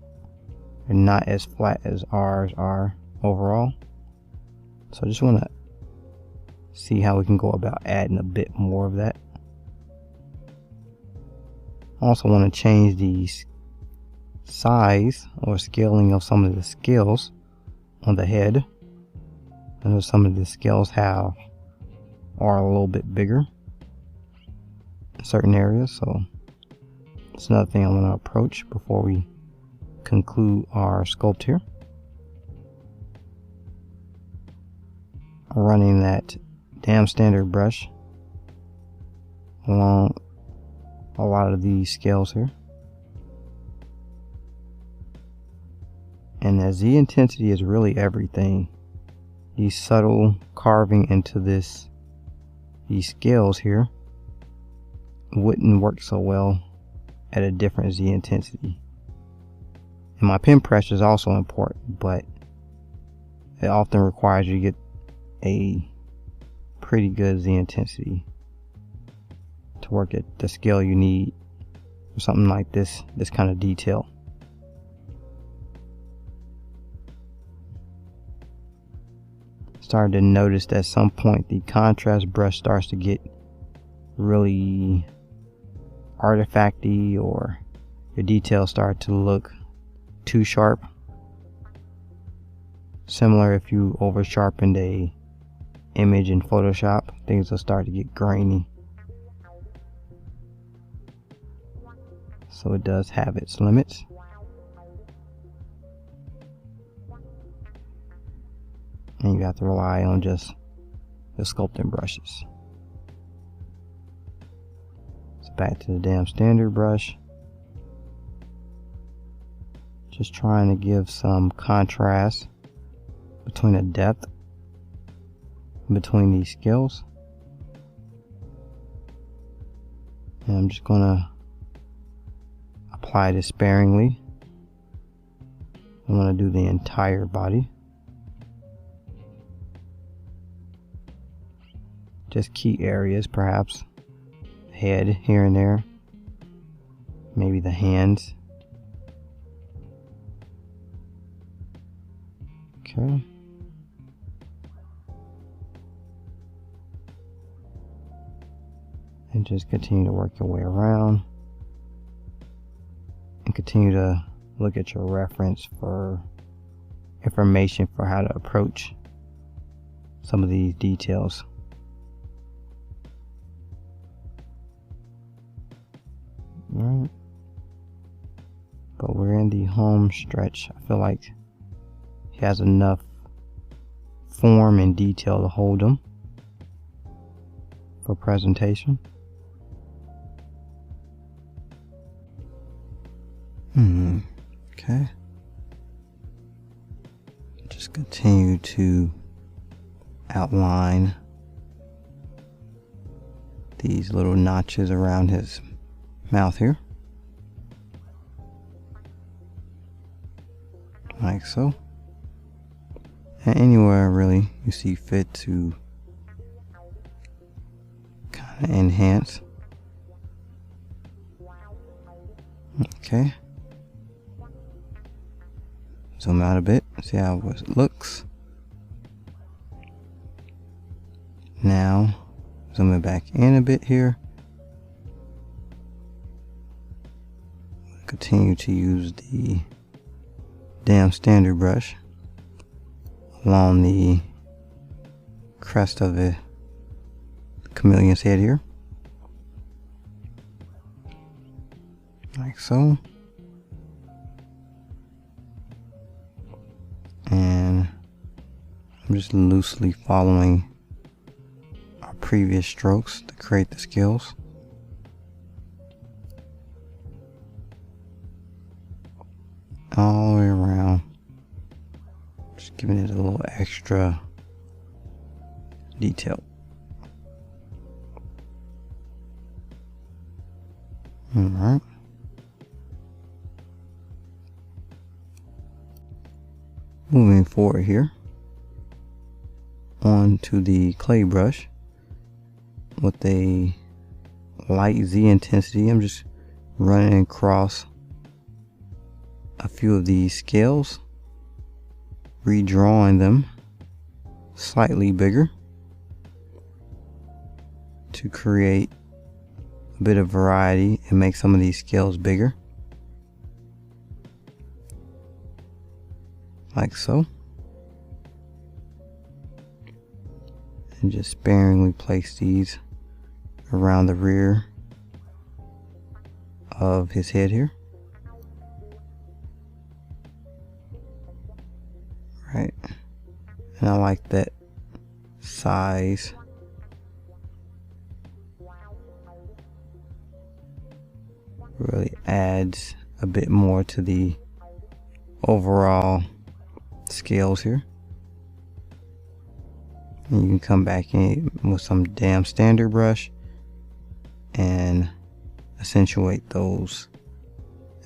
They're not as flat as ours are overall. So I just want to see how we can go about adding a bit more of that. I also want to change the size or scaling of some of the scales on the head. I know some of the scales are a little bit bigger in certain areas, so it's another thing I want to approach before we conclude our sculpt here. Running that damn standard brush along a lot of these scales here. And the Z intensity is really everything. The subtle carving into these scales here wouldn't work so well at a different Z intensity. And my pen pressure is also important, but it often requires you to get a pretty good Z intensity to work at the scale you need for something like this kind of detail. Started to notice that at some point the contrast brush starts to get really artifacty, or your details start to look too sharp. Similar if you over sharpened a image in Photoshop, things will start to get grainy. So it does have its limits. And you have to rely on just the sculpting brushes. So back to the damn standard brush. Just trying to give some contrast between the depth between these scales. And I'm just gonna apply this sparingly. I want to do the entire body. Just key areas, perhaps head here and there, maybe the hands. Okay. And just continue to work your way around and continue to look at your reference for information for how to approach some of these details. Alright, but we're in the home stretch. I feel like he has enough form and detail to hold him for presentation. Okay. Just continue to outline these little notches around his mouth here, like so, and anywhere really you see fit to kind of enhance. Okay, zoom out a bit, see how it looks. Now zoom it back in a bit here. Continue to use the standard brush along the crest of the chameleon's head here, like so. And I'm just loosely following our previous strokes to create the scales. All the way around, just giving it a little extra detail. Alright. Moving forward here, onto the clay brush with a light Z intensity. I'm just running across a few of these scales, redrawing them slightly bigger to create a bit of variety and make some of these scales bigger, like so. And just sparingly place these around the rear of his head here. Right, and I like that size. Really adds a bit more to the overall scales here. And you can come back in with some standard brush and accentuate those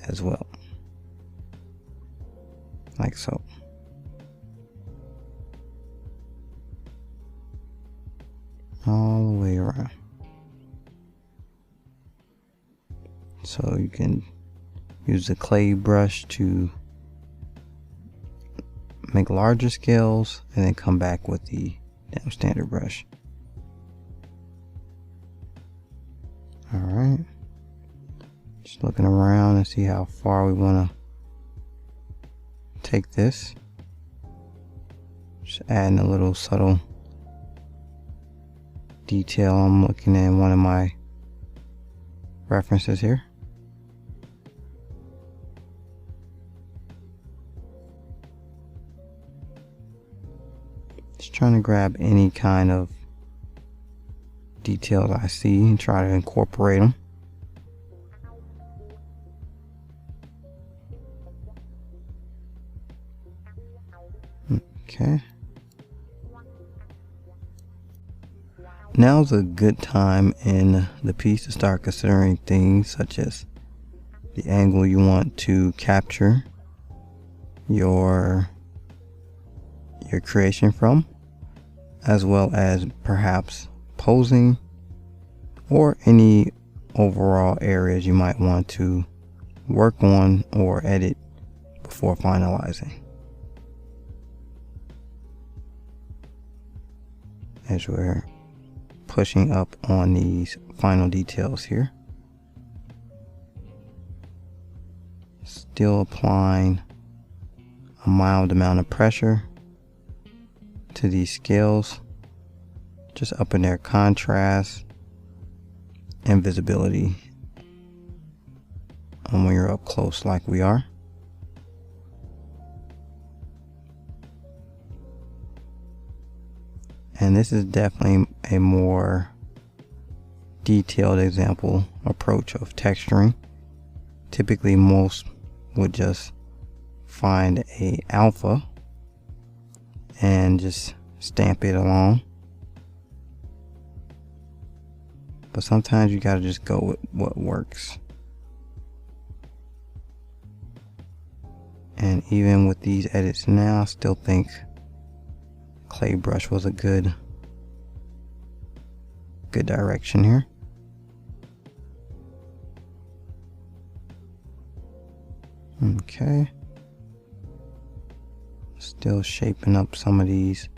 as well, like so. All the way around. So you can use the clay brush to make larger scales and then come back with the standard brush. Alright, just looking around and see how far we want to take this. Just adding a little subtle detail. I'm looking at one of my references here. Just trying to grab any kind of details I see and try to incorporate them. Okay. Now's a good time in the piece to start considering things such as the angle you want to capture your creation from, as well as perhaps posing or any overall areas you might want to work on or edit before finalizing. As we're pushing up on these final details here, still applying a mild amount of pressure to these scales, just upping their contrast and visibility when you're up close like we are. And this is definitely a more detailed example approach of texturing. Typically most would just find a alpha and just stamp it along. But sometimes you gotta just go with what works. And even with these edits now, I still think clay brush was a good direction here. Okay. Still shaping up some of these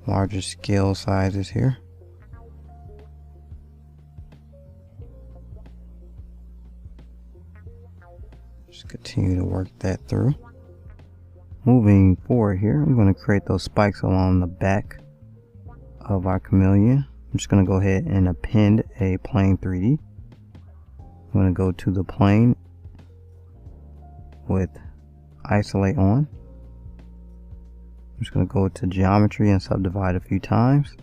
larger scale sizes here. Just continue to work that through. Moving forward here, I'm going to create those spikes along the back of our chameleon. I'm just going to go ahead and append a plane 3D. I'm going to go to the plane with isolate on. I'm just going to go to geometry and subdivide a few times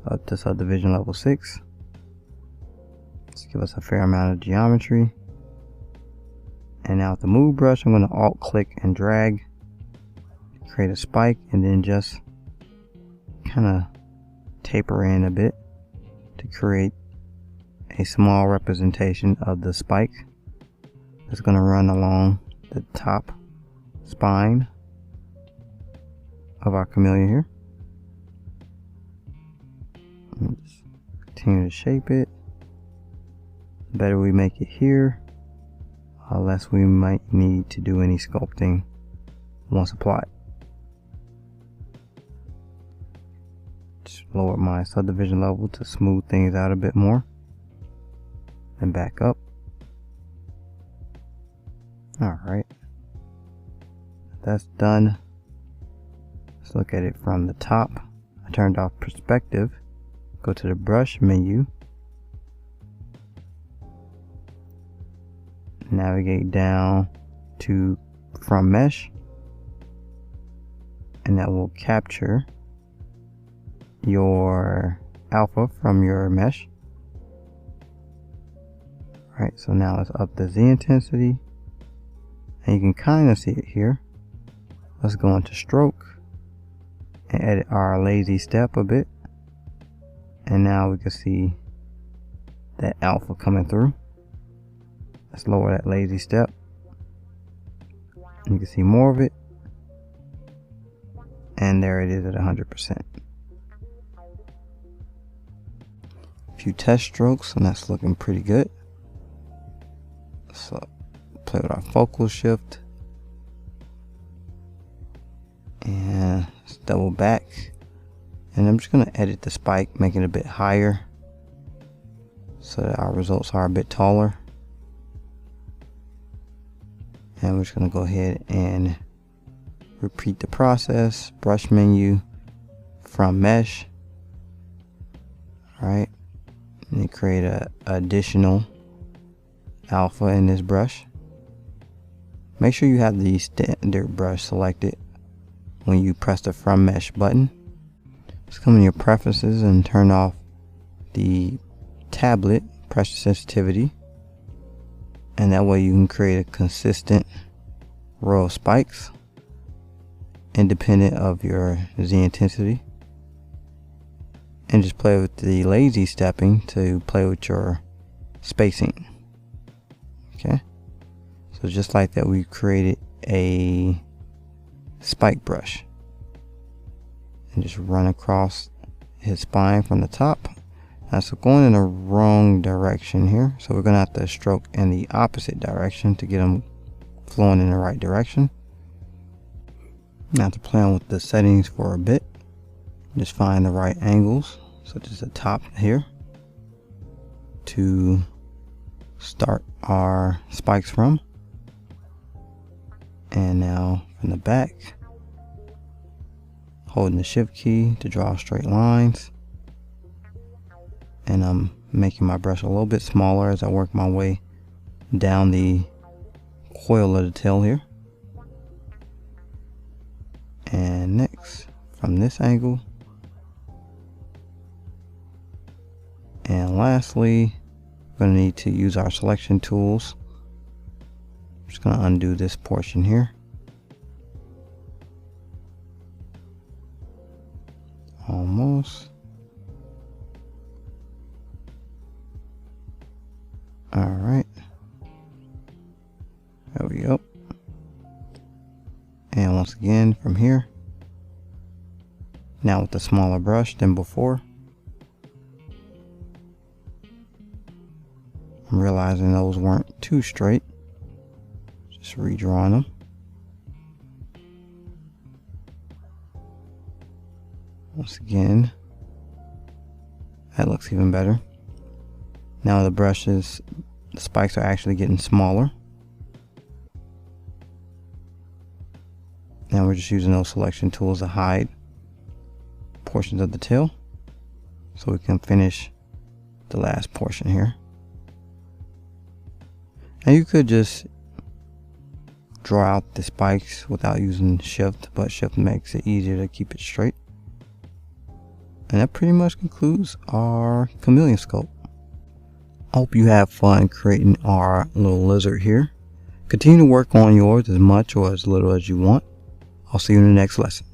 up to subdivision level 6. Let's give us a fair amount of geometry. And now with the move brush, I'm going to alt click and drag, create a spike, and then just kind of taper in a bit to create a small representation of the spike that's going to run along the top spine of our chameleon here. Just continue to shape it. The better we make it here, less we might need to do any sculpting once applied. Just lower my subdivision level to smooth things out a bit more and back up. Alright, that's done. Let's look at it from the top. I turned off perspective. Go to the brush menu, navigate down to from mesh, and that will capture your alpha from your mesh. Alright, so now let's up the Z intensity, and you can kind of see it here. Let's go into stroke and edit our lazy step a bit, and now we can see that alpha coming through. Let's lower that lazy step. You can see more of it, and there it is at 100%. A few test strokes, and that's looking pretty good. So play with our focal shift, and let's double back, and I'm just going to edit the spike, make it a bit higher so that our results are a bit taller. And we're just going to go ahead and repeat the process. Brush menu, from mesh. Alright, and you create a additional alpha in this brush. Make sure you have the standard brush selected when you press the from mesh button. Just come in your preferences and turn off the tablet pressure sensitivity, and that way you can create a consistent row of spikes independent of your Z intensity. And just play with the lazy stepping to play with your spacing. Okay, so just like that, we created a spike brush and just run across his spine from the top. Now, so going in the wrong direction here, so we're gonna have to stroke in the opposite direction to get them flowing in the right direction. Now, to play on with the settings for a bit, just find the right angles, such as the top here, to start our spikes from. And now from the back, holding the shift key to draw straight lines. And I'm making my brush a little bit smaller as I work my way down the coil of the tail here. And next, from this angle. And lastly, we're going to need to use our selection tools. I'm just going to undo this portion here. Almost. Alright. There we go. And once again from here. Now with the smaller brush than before. I'm realizing those weren't too straight. Just redrawing them. Once again, that looks even better. Now the brushes, the spikes are actually getting smaller. Now we're just using those selection tools to hide portions of the tail so we can finish the last portion here. And you could just draw out the spikes without using shift, but shift makes it easier to keep it straight. And that pretty much concludes our chameleon sculpt. I hope you have fun creating our little lizard here. Continue to work on yours as much or as little as you want. I'll see you in the next lesson.